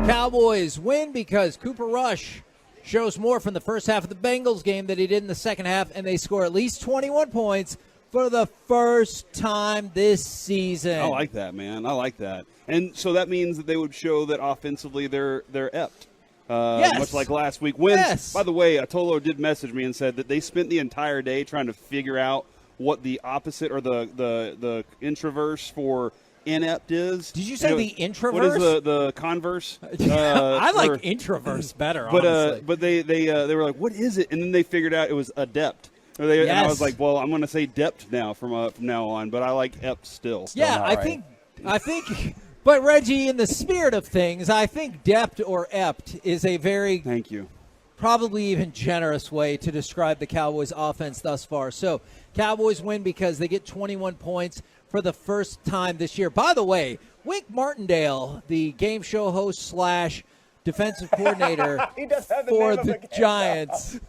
Cowboys win because Cooper Rush shows more from the first half of the Bengals game than he did in the second half, and they score at least 21 points for the first time this season. I like that, man. I like that. And so that means that they would show that offensively they're ept. Yes. Much like last week. By the way, Tolo did message me and said that they spent the entire day trying to figure out what the opposite or the introverse for inept is. Did you say the introverse? What is the converse? I like introverse better, honestly. But they were like, what is it? And then they figured out it was adept. And I was like, well, I'm going to say dept now from now on, but I like ept still. Yeah, I think. But Reggie, in the spirit of things, I think dept or ept is a very probably even generous way to describe the Cowboys' offense thus far. So Cowboys win because they get 21 points for the first time this year. By the way, Wink Martindale, the game show host / defensive coordinator for the Giants,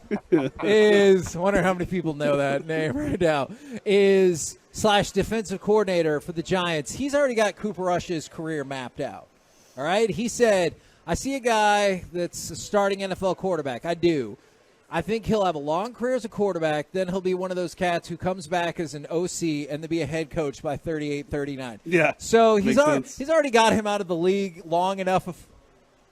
is, I wonder how many people know that name right now, is / defensive coordinator for the Giants. He's already got Cooper Rush's career mapped out. All right? He said, I see a guy that's a starting NFL quarterback. I do. I think he'll have a long career as a quarterback. Then he'll be one of those cats who comes back as an OC and then be a head coach by 38, 39. Yeah. So he's already got him out of the league long enough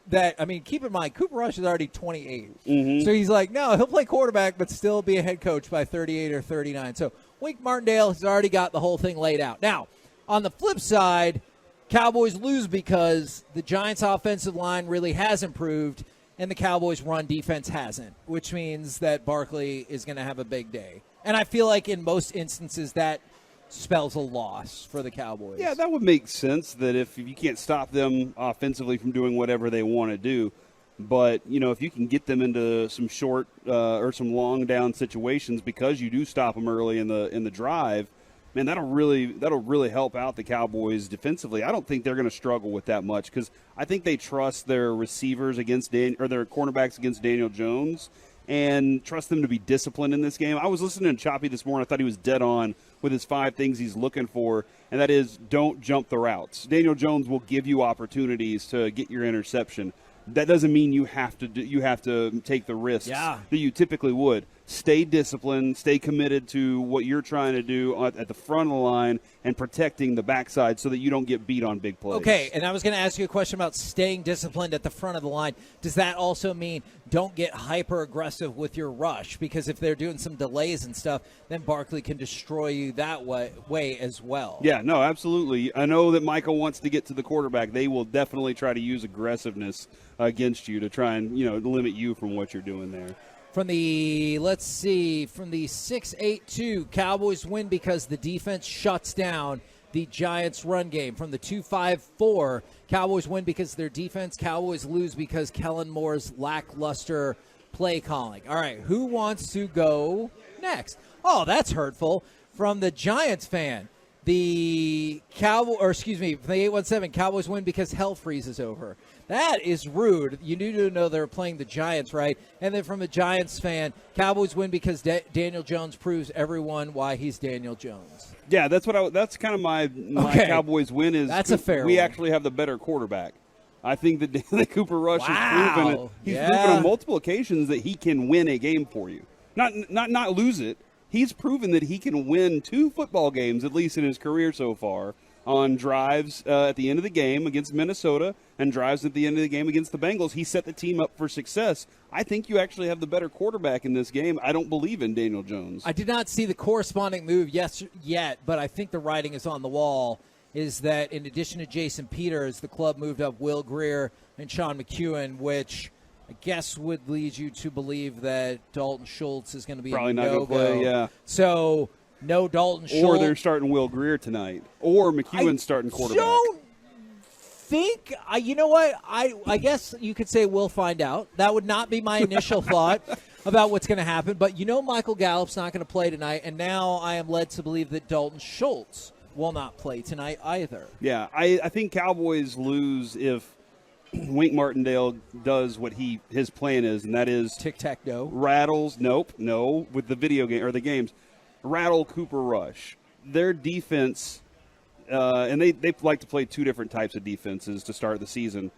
that, I mean, keep in mind, Cooper Rush is already 28. Mm-hmm. So he's like, no, he'll play quarterback but still be a head coach by 38 or 39. So Wink Martindale has already got the whole thing laid out. Now, on the flip side, Cowboys lose because the Giants' offensive line really has improved and the Cowboys' run defense hasn't, which means that Barkley is going to have a big day. And I feel like in most instances that spells a loss for the Cowboys. Yeah, that would make sense that if you can't stop them offensively from doing whatever they want to do. But, if you can get them into some short or some long down situations because you do stop them early in the drive, man, that'll really help out the Cowboys defensively. I don't think they're going to struggle with that much because I think they trust their receivers their cornerbacks against Daniel Jones and trust them to be disciplined in this game. I was listening to Choppy this morning. I thought he was dead on with his 5 things he's looking for, and that is don't jump the routes. Daniel Jones will give you opportunities to get your interception. That doesn't mean you have to take the risks that you typically would. Stay disciplined, stay committed to what you're trying to do at the front of the line and protecting the backside so that you don't get beat on big plays. Okay, and I was going to ask you a question about staying disciplined at the front of the line. Does that also mean don't get hyper-aggressive with your rush? Because if they're doing some delays and stuff, then Barkley can destroy you that way as well. Yeah, no, absolutely. I know that Michael wants to get to the quarterback. They will definitely try to use aggressiveness against you to try and limit you from what you're doing there. From the 6-8-2, Cowboys win because the defense shuts down the Giants' run game. From the 2-5-4, Cowboys win because their defense. Cowboys lose because Kellen Moore's lackluster play calling. All right, who wants to go next? Oh, that's hurtful. From the Giants fan, from the 817, Cowboys win because hell freezes over. That is rude. You need to know they're playing the Giants, right? And then from a Giants fan, Cowboys win because Daniel Jones proves everyone why he's Daniel Jones. Yeah, that's kind of my Cowboys win is that's a fair we one. Actually have the better quarterback. I think that Cooper Rush has proven it. He's proven on multiple occasions that he can win a game for you. Not lose it. He's proven that he can win 2 football games, at least in his career so far, on drives at the end of the game against Minnesota and drives at the end of the game against the Bengals. He set the team up for success. I think you actually have the better quarterback in this game. I don't believe in Daniel Jones. I did not see the corresponding move yet, but I think the writing is on the wall, is that in addition to Jason Peters, the club moved up Will Greer and Sean McEwen, which I guess would lead you to believe that Dalton Schultz is going to be probably a not going to play, yeah. So no Dalton Schultz. Or they're starting Will Greer tonight. Or McEwen's starting quarterback. I don't think, you know what, I guess you could say we'll find out. That would not be my initial thought about what's going to happen. But Michael Gallup's not going to play tonight, and now I am led to believe that Dalton Schultz will not play tonight either. Yeah, I think Cowboys lose if Wink Martindale does what his plan is, and that is tic-tac-toe. No, with the video game or the games. Rattle Cooper Rush. Their defense, and they like to play 2 different types of defenses to start the season.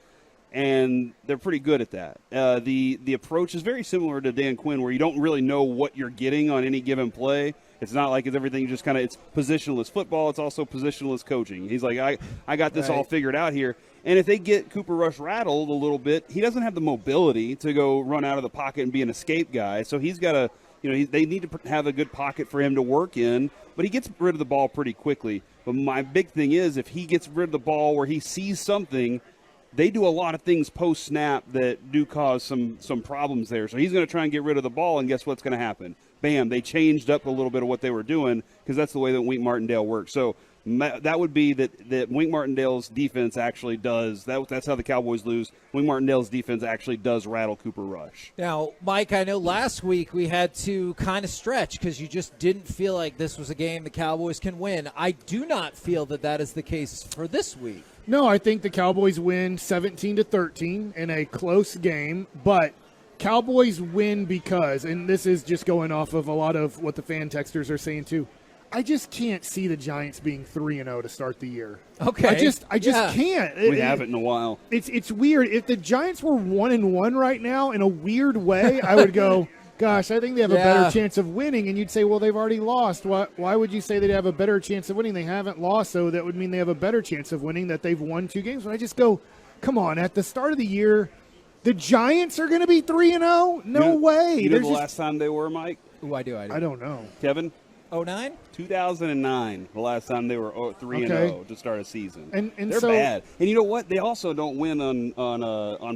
and they're pretty good at that. The approach is very similar to Dan Quinn, where you don't really know what you're getting on any given play. It's not like it's everything just kind of – it's positionless football. It's also positionless coaching. He's like, I got this all figured out here. And if they get Cooper Rush rattled a little bit, he doesn't have the mobility to go run out of the pocket and be an escape guy. So he's got to – they need to have a good pocket for him to work in, but he gets rid of the ball pretty quickly. But my big thing is if he gets rid of the ball where he sees something, they do a lot of things post-snap that do cause some problems there. So he's going to try and get rid of the ball, and guess what's going to happen? Bam, they changed up a little bit of what they were doing because that's the way that Wink Martindale works. So that would be that Wink Martindale's defense actually does. That's how the Cowboys lose. Wink Martindale's defense actually does rattle Cooper Rush. Now, Mike, I know last week we had to kind of stretch because you just didn't feel like this was a game the Cowboys can win. I do not feel that is the case for this week. No, I think the Cowboys win 17-13 in a close game, but Cowboys win because, and this is just going off of a lot of what the fan texters are saying too, I just can't see the Giants being 3-0 to start the year. Okay. I just can't. We haven't in a while. It's weird. If the Giants were 1-1 right now in a weird way, I would go, gosh, I think they have a better chance of winning. And you'd say, well, they've already lost. Why would you say they'd have a better chance of winning? They haven't lost, so that would mean they have a better chance of winning, that they've won 2 games. But I just go, come on, at the start of the year, the Giants are going to be 3-0? No way. You know the last time they were, Mike? Ooh, I do. I don't know. Kevin? 09? 2009, the last time they were 3-0 to start a season. And they're bad. And you know what? They also don't win on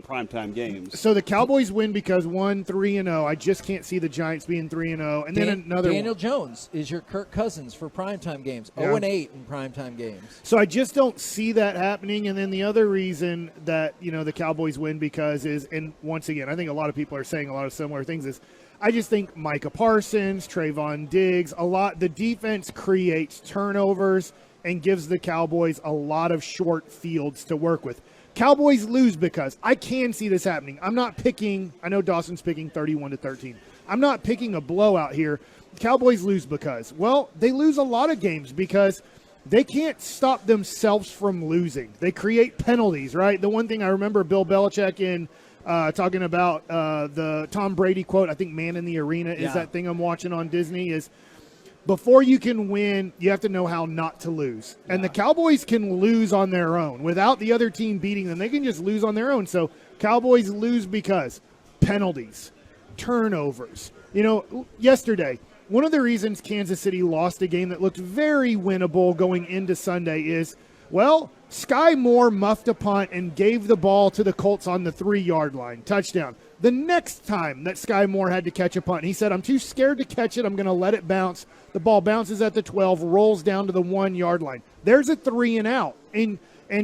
primetime games. So the Cowboys win because 3-0. I just can't see the Giants being 3-0. And then another Daniel Jones is your Kirk Cousins for primetime games. 0-8 in primetime games. So I just don't see that happening. And then the other reason that, the Cowboys win because is, and once again, I think a lot of people are saying a lot of similar things, is I just think Micah Parsons, Trayvon Diggs, the defense creates turnovers and gives the Cowboys a lot of short fields to work with. Cowboys lose because I can see this happening. I'm not picking, I know Dawson's picking 31-13. I'm not picking a blowout here. Cowboys lose because, they lose a lot of games because they can't stop themselves from losing. They create penalties, right? The one thing I remember Bill Belichick in talking about the Tom Brady quote, I think Man in the Arena is that thing I'm watching on Disney, is before you can win, you have to know how not to lose. Yeah. And the Cowboys can lose on their own. Without the other team beating them, they can just lose on their own. So Cowboys lose because penalties, turnovers. Yesterday, one of the reasons Kansas City lost a game that looked very winnable going into Sunday is, Sky Moore muffed a punt and gave the ball to the Colts on the 3-yard line. Touchdown. The next time that Sky Moore had to catch a punt, he said, I'm too scared to catch it. I'm going to let it bounce. The ball bounces at the 12, rolls down to the 1-yard line. There's a 3-and-out. And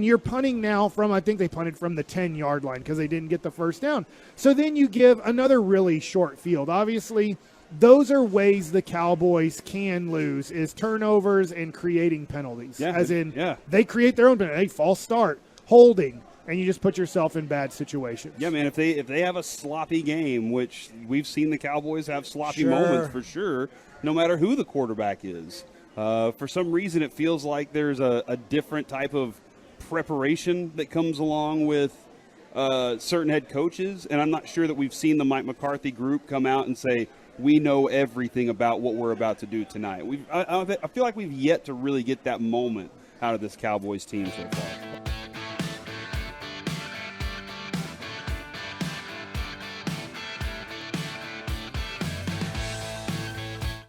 you're punting now from, I think they punted from the 10-yard line because they didn't get the first down. So then you give another really short field. Obviously, those are ways the Cowboys can lose, is turnovers and creating penalties. They create their own penalty. Hey, false start, holding, and you just put yourself in bad situations. Yeah, man, if they have a sloppy game, which we've seen the Cowboys have sloppy moments for sure, no matter who the quarterback is. For some reason, it feels like there's a different type of preparation that comes along with certain head coaches, and I'm not sure that we've seen the Mike McCarthy group come out and say, we know everything about what we're about to do tonight. I feel like we've yet to really get that moment out of this Cowboys team so far.